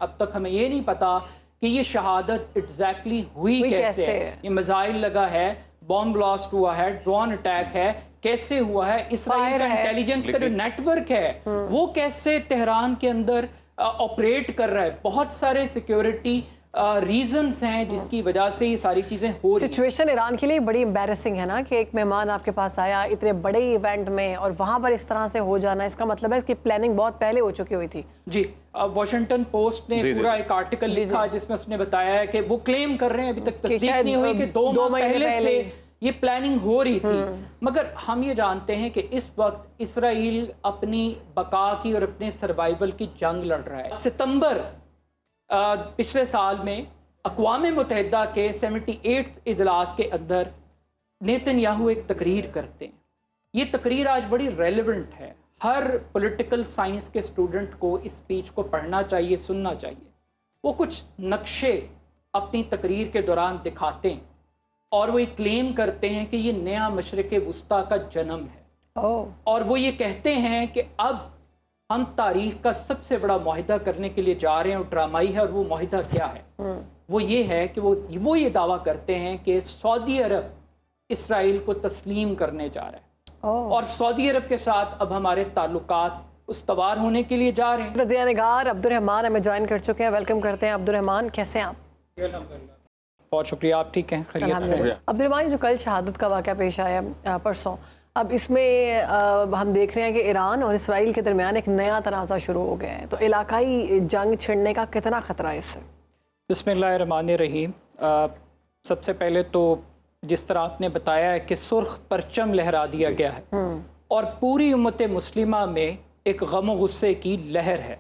اب تک ہمیں یہ نہیں پتا کہ یہ شہادت ایگزیکٹلی ہوئی کیسے ہے. یہ میزائل لگا ہے, بام بلاسٹ ہوا ہے, ڈرون اٹیک ہے, کیسے ہوا ہے, اسرائیل کا انٹیلیجنس کا جو نیٹ ورک ہے وہ کیسے تہران کے اندر آپریٹ کر رہا ہے. بہت سارے سیکیورٹی ریزنز ہیں جس کی وجہ سے یہ ساری چیزیں ہو رہی ہیں. سچویشن ایران کے لیے بڑی امبیرسنگ ہے نا کہ ایک مہمان آپ کے پاس آیا اتنے بڑے ایونٹ میں اور وہاں پر اس طرح سے ہو جانا, اس کا مطلب ہے کہ پلاننگ بہت پہلے ہو چکی ہوئی تھی. جی, واشنگٹن پوسٹ نے پورا ایک آرٹیکل لکھا جس میں اس نے بتایا ہے کہ وہ کلیم کر رہے ہیں, ابھی تک تصدیق نہیں ہوئی, کہ 2 ماہ پہلے سے یہ پلاننگ ہو رہی تھی. مگر ہم یہ جانتے ہیں کہ اس وقت اسرائیل اپنی بقا کی اور اپنے سروائیول کی جنگ لڑ رہا ہے. ستمبر پچھلے سال میں اقوام متحدہ کے 78 اجلاس کے اندر نیتن یاہو ایک تقریر کرتے ہیں. یہ تقریر آج بڑی ریلیونٹ ہے, ہر پولیٹیکل سائنس کے اسٹوڈنٹ کو اس اسپیچ کو پڑھنا چاہیے, سننا چاہیے. وہ کچھ نقشے اپنی تقریر کے دوران دکھاتے ہیں اور وہ یہ کلیم کرتے ہیں کہ یہ نیا مشرق وسطیٰ کا جنم ہے. اور وہ یہ کہتے ہیں کہ اب ہم تاریخ کا سب سے بڑا معاہدہ کرنے کے لیے جا رہے ہیں, اور ڈرامائی ہے. اور وہ معاہدہ کیا ہے؟ وہ یہ ہے کہ وہ یہ دعویٰ کرتے ہیں کہ سعودی عرب اسرائیل کو تسلیم کرنے جا رہا ہے, اور سعودی عرب کے ساتھ اب ہمارے تعلقات استوار ہونے کے لیے جا رہے ہیں. رضیہ نگار عبدالرحمان ہمیں جوائن کر چکے ہیں, ویلکم کرتے ہیں. عبدالرحمان کیسے ہیں آپ؟ بہت شکریہ, آپ ٹھیک ہیں؟ خیریت سے. عبدالرحمان, جو کل شہادت کا واقعہ پیش آیا پرسوں, اب اس میں ہم دیکھ رہے ہیں کہ ایران اور اسرائیل کے درمیان ایک نیا تنازع شروع ہو گیا ہے, تو علاقائی جنگ چھڑنے کا کتنا خطرہ ہے اس سے؟ بسم اللہ الرحمن الرحیم. سب سے پہلے تو جس طرح آپ نے بتایا ہے کہ سرخ پرچم لہرا دیا گیا ہے اور پوری امت مسلمہ میں ایک غم و غصے کی لہر ہے.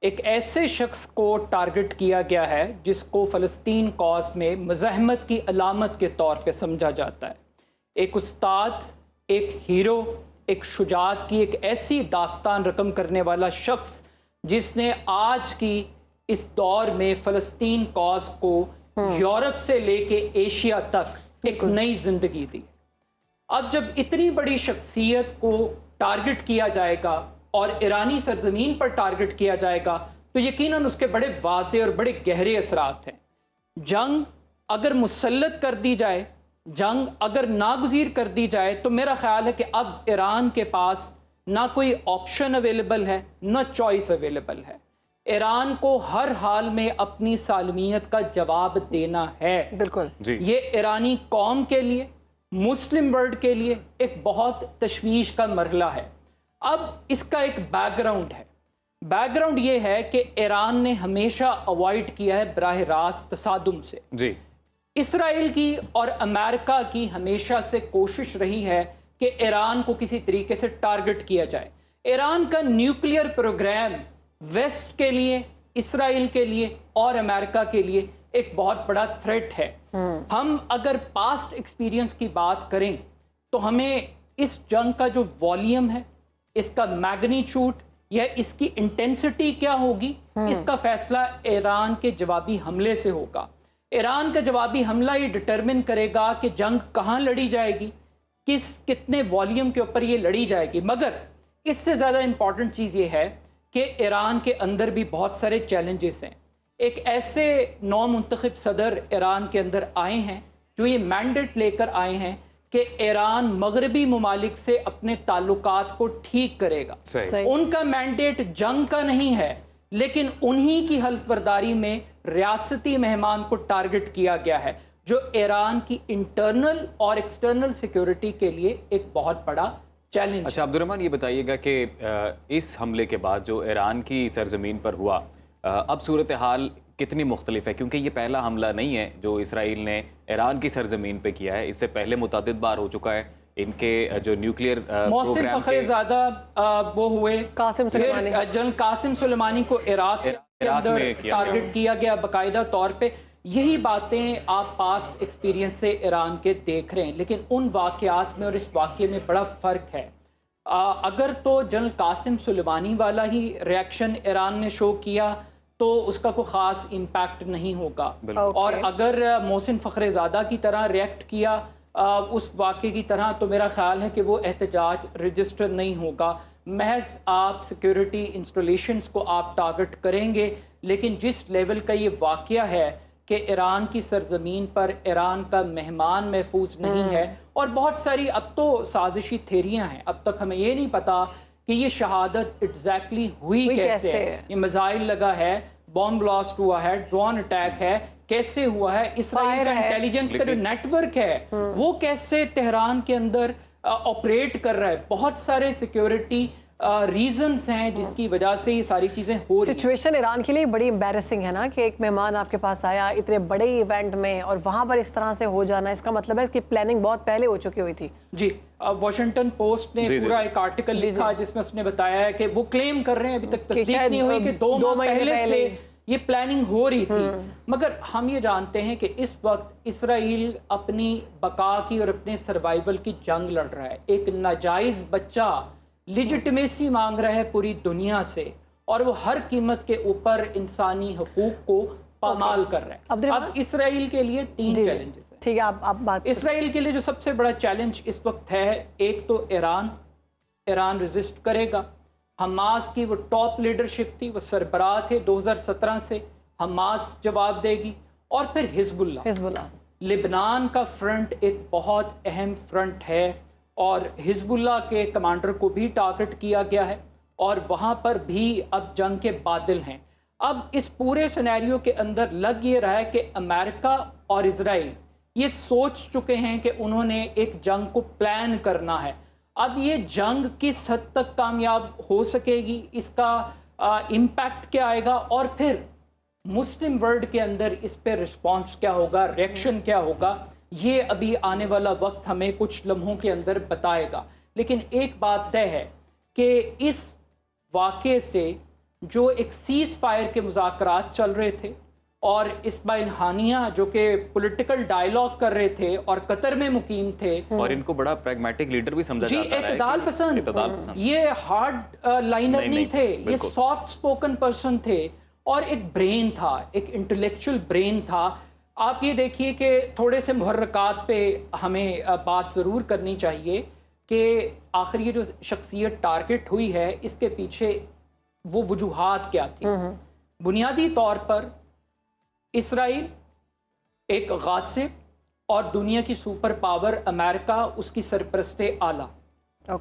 ایک ایسے شخص کو ٹارگٹ کیا گیا ہے جس کو فلسطین کاز میں مزاحمت کی علامت کے طور پہ سمجھا جاتا ہے. ایک استاد, ایک ہیرو, ایک شجاعت کی ایک ایسی داستان رقم کرنے والا شخص جس نے آج کی اس دور میں فلسطین کاز کو یورپ سے لے کے ایشیا تک ایک نئی زندگی دی. اب جب اتنی بڑی شخصیت کو ٹارگٹ کیا جائے گا اور ایرانی سرزمین پر ٹارگٹ کیا جائے گا تو یقیناً اس کے بڑے واضح اور بڑے گہرے اثرات ہیں. جنگ اگر مسلط کر دی جائے, جنگ اگر ناگزیر کر دی جائے, تو میرا خیال ہے کہ اب ایران کے پاس نہ کوئی آپشن اویلیبل ہے, نہ چوائس اویلیبل ہے. ایران کو ہر حال میں اپنی سالمیت کا جواب دینا ہے. بالکل یہ ایرانی قوم کے لیے, مسلم ورلڈ کے لیے ایک بہت تشویش کا مرحلہ ہے. اب اس کا ایک بیک گراؤنڈ ہے. بیک گراؤنڈ یہ ہے کہ ایران نے ہمیشہ اوائڈ کیا ہے براہ راست تصادم سے. جی, اسرائیل کی اور امریکہ کی ہمیشہ سے کوشش رہی ہے کہ ایران کو کسی طریقے سے ٹارگٹ کیا جائے. ایران کا نیوکلیئر پروگرام ویسٹ کے لیے, اسرائیل کے لیے اور امریکہ کے لیے ایک بہت بڑا تھریٹ ہے. ہم اگر پاسٹ ایکسپیرینس کی بات کریں تو ہمیں اس جنگ کا جو والیوم ہے, اس کا میگنیچیوڈ یا اس کی انٹینسٹی کیا ہوگی, اس کا فیصلہ ایران کے جوابی حملے سے ہوگا. ایران کا جوابی حملہ یہ ڈٹرمن کرے گا کہ جنگ کہاں لڑی جائے گی, کتنے والیوم کے اوپر یہ لڑی جائے گی. مگر اس سے زیادہ امپورٹنٹ چیز یہ ہے کہ ایران کے اندر بھی بہت سارے چیلنجز ہیں. ایک ایسے نو منتخب صدر ایران کے اندر آئے ہیں جو یہ مینڈیٹ لے کر آئے ہیں کہ ایران مغربی ممالک سے اپنے تعلقات کو ٹھیک کرے گا. ان کا مینڈیٹ جنگ کا نہیں ہے, لیکن انہی کی حلف برداری میں ریاستی مہمان کو ٹارگٹ کیا گیا ہے, جو ایران کی انٹرنل اور ایکسٹرنل سیکیورٹی کے لیے ایک بہت بڑا چیلنج. اچھا عبدالرحمان, یہ بتائیے گا کہ اس حملے کے بعد جو ایران کی سرزمین پر ہوا, اب صورتحال کتنی مختلف ہے؟ کیونکہ یہ پہلا حملہ نہیں ہے جو اسرائیل نے ایران کی سرزمین پہ کیا ہے, اس سے پہلے متعدد بار ہو چکا ہے. ان کے جو نیوکلیئر محسن فخرزادہ وہ ہوئے, جنرل قاسم سلیمانی کو عراق کے اندر ٹارگٹ کیا گیا باقاعدہ طور پہ. یہی باتیں آپ پاسٹ ایکسپیرینس سے ایران کے دیکھ رہے ہیں, لیکن ان واقعات میں اور اس واقعے میں بڑا فرق ہے. اگر تو جنرل قاسم سلیمانی والا ہی ریاکشن ایران نے شو کیا تو اس کا کوئی خاص امپیکٹ نہیں ہوگا, اور اگر محسن فخرزادہ کی طرح ریئیکٹ کیا اس واقعے کی طرح تو میرا خیال ہے کہ وہ احتجاج رجسٹر نہیں ہوگا. محض آپ سیکیورٹی انسٹالیشنز کو آپ ٹارگٹ کریں گے، لیکن جس لیول کا یہ واقعہ ہے کہ ایران کی سرزمین پر ایران کا مہمان محفوظ نہیں ہے، اور بہت ساری اب تو سازشی تھیریاں ہیں، اب تک ہمیں یہ نہیں پتا کہ یہ شہادت ایگزیکٹلی ہوئی کیسے ہے۔ یہ میزائل لگا ہے، بام بلاسٹ ہوا ہے، ڈرون اٹیک ہے، کیسے ہوا ہے، اسرائیل کا انٹیلیجنس کا جو نیٹ ورک ہے وہ کیسے تہران کے اندر آپریٹ کر رہا ہے، بہت سارے سیکیورٹی ریزنز ہیں جس کی وجہ سے یہ ساری چیزیں ہو رہی ہیں۔ سچویشن ایران کے لیے بڑی امبیرسنگ ہے نا کہ ایک مہمان آپ کے پاس آیا اتنے بڑے ایونٹ میں، اور وہاں پر اس طرح سے ہو جانا، اس کا مطلب ہے کہ پلاننگ بہت پہلے ہو چکی ہوئی تھی۔ جی، واشنگٹن پوسٹ نے پورا ایک آرٹیکل لکھا جس میں اس نے بتایا ہے کہ وہ کلیم کر رہے ہیں، ابھی تک تصدیق نہیں ہوئی، کہ 2 ماہ پہلے سے یہ پلاننگ ہو رہی تھی، مگر ہم یہ جانتے ہیں کہ اس وقت اسرائیل اپنی بقا کی اور اپنے سروائیول کی جنگ لڑ رہا ہے۔ ایک ناجائز بچہ لیجٹمیسی مانگ رہا ہے پوری دنیا سے، اور وہ ہر قیمت کے اوپر انسانی حقوق کو پامال کر رہا ہے۔ اب اسرائیل کے لیے 3 چیلنجز ہیں۔ ٹھیک ہے، آپ بات اسرائیل کے لیے جو سب سے بڑا چیلنج اس وقت ہے، ایک تو ایران ریزسٹ کرے گا۔ حماس کی وہ ٹاپ لیڈرشپ تھی، وہ سربراہ تھے 2017 سے، حماس جواب دے گی، اور پھر حزب اللہ۔ لبنان کا فرنٹ ایک بہت اہم فرنٹ ہے، اور حزب اللہ کے کمانڈر کو بھی ٹارگٹ کیا گیا ہے، اور وہاں پر بھی اب جنگ کے بادل ہیں۔ اب اس پورے سینیریو کے اندر لگ یہ رہا ہے کہ امریکہ اور اسرائیل یہ سوچ چکے ہیں کہ انہوں نے ایک جنگ کو پلان کرنا ہے۔ اب یہ جنگ کس حد تک کامیاب ہو سکے گی، اس کا امپیکٹ کیا آئے گا، اور پھر مسلم ورلڈ کے اندر اس پہ رسپانس کیا ہوگا، ریئیکشن کیا ہوگا، یہ ابھی آنے والا وقت ہمیں کچھ لمحوں کے اندر بتائے گا۔ لیکن ایک بات طے ہے کہ اس واقعے سے جو ایک سیز فائر کے مذاکرات چل رہے تھے، اور اسماعیل ہانیہ جو کہ پولیٹیکل ڈائیلاگ کر رہے تھے اور قطر میں مقیم تھے، اور ان کو بڑا پریگمیٹک لیڈر بھی سمجھا جاتا ہے، اعتدال پسند، یہ ہارڈ لائنر نہیں تھے، یہ سافٹ سپوکن پرسن تھے، اور ایک برین تھا، ایک انٹلیکچوئل برین تھا۔ آپ یہ دیکھیے کہ تھوڑے سے محرکات پہ ہمیں بات ضرور کرنی چاہیے کہ آخر یہ جو شخصیت ٹارگٹ ہوئی ہے، اس کے پیچھے وہ وجوہات کیا تھی۔ بنیادی طور پر اسرائیل ایک غاصب اور دنیا کی سپر پاور امریکہ اس کی سرپرست اعلیٰ،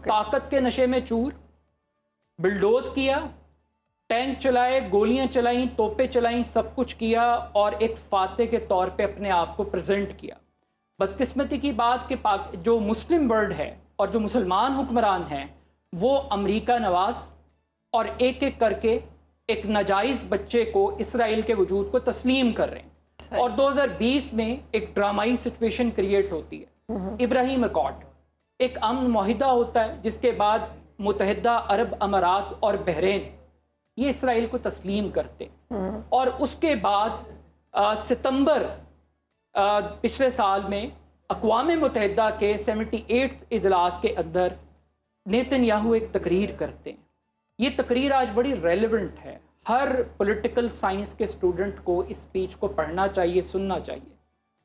طاقت کے نشے میں چور، بلڈوز کیا، ٹینک چلائے، گولیاں چلائیں، توپیں چلائیں، سب کچھ کیا، اور ایک فاتح کے طور پہ اپنے آپ کو پریزنٹ کیا۔ بدقسمتی کی بات کہ جو مسلم ورلڈ ہے اور جو مسلمان حکمران ہیں وہ امریکہ نواز، اور ایک ایک کر کے ایک ناجائز بچے کو، اسرائیل کے وجود کو تسلیم کر رہے ہیں، اور 2020 میں ایک ڈرامائی سچویشن کریٹ ہوتی ہے۔ ابراہیم اکارڈ ایک امن معاہدہ ہوتا ہے جس کے بعد متحدہ عرب امارات اور بحرین یہ اسرائیل کو تسلیم کرتے، اور اس کے بعد ستمبر پچھلے سال میں اقوام متحدہ کے 78 اجلاس کے اندر نیتن یاہو ایک تقریر کرتے ہیں۔ یہ تقریر آج بڑی ریلیونٹ ہے، ہر پولیٹیکل سائنس کے اسٹوڈنٹ کو اس اسپیچ کو پڑھنا چاہیے، سننا چاہیے۔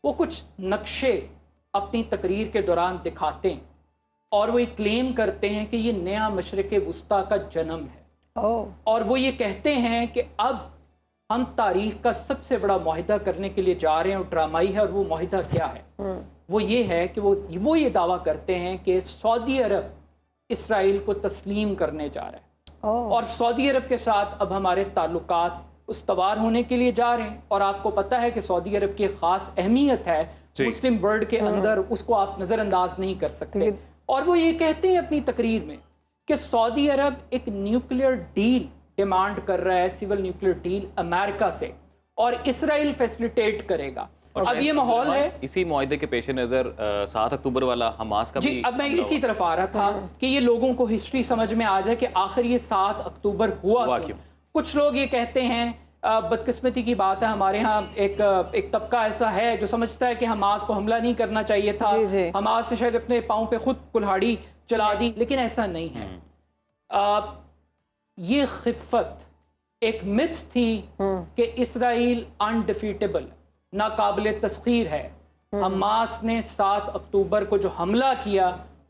وہ کچھ نقشے اپنی تقریر کے دوران دکھاتے ہیں، اور وہ یہ کلیم کرتے ہیں کہ یہ نیا مشرق وسطیٰ کا جنم ہے، اور وہ یہ کہتے ہیں کہ اب ہم تاریخ کا سب سے بڑا معاہدہ کرنے کے لیے جا رہے ہیں، اور ڈرامائی ہے، اور وہ معاہدہ کیا ہے؟ وہ یہ ہے کہ وہ یہ دعویٰ کرتے ہیں کہ سعودی عرب اسرائیل کو تسلیم کرنے جا رہا ہے، اور سعودی عرب کے ساتھ اب ہمارے تعلقات استوار ہونے کے لیے جا رہے ہیں۔ اور آپ کو پتہ ہے کہ سعودی عرب کی ایک خاص اہمیت ہے مسلم ورلڈ کے اندر، اس کو آپ نظر انداز نہیں کر سکتے۔ اور وہ یہ کہتے ہیں اپنی تقریر میں کہ سعودی عرب ایک نیوکلیئر ڈیل ڈیمانڈ کر رہا ہے، سول نیوکلیئر ڈیل امریکہ سے، اور اسرائیل فیسلیٹیٹ کرے گا۔ اب یہ ماحول ہے، اسی معاہدے کے پیش نظر 7 اکتوبر والا حماس کا بھی، اب میں اسی طرف آ رہا تھا کہ یہ لوگوں کو ہسٹری سمجھ میں آ جائے کہ آخر یہ 7 اکتوبر ہوا کیوں۔ کچھ لوگ یہ کہتے ہیں، بدقسمتی کی بات ہے ہمارے ہاں ایک طبقہ ایسا ہے جو سمجھتا ہے کہ حماس کو حملہ نہیں کرنا چاہیے تھا، حماس نے شاید اپنے پاؤں پہ خود کلہاڑی چلا دی، لیکن ایسا نہیں ہے۔ یہ خفت ایک متھ تھی کہ اسرائیل انڈیفیٹیبل، ناقابل تسخیر ہے۔ حماس نے 7 اکتوبر کو جو حملہ کیا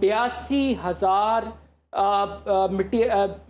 82,000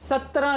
17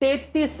33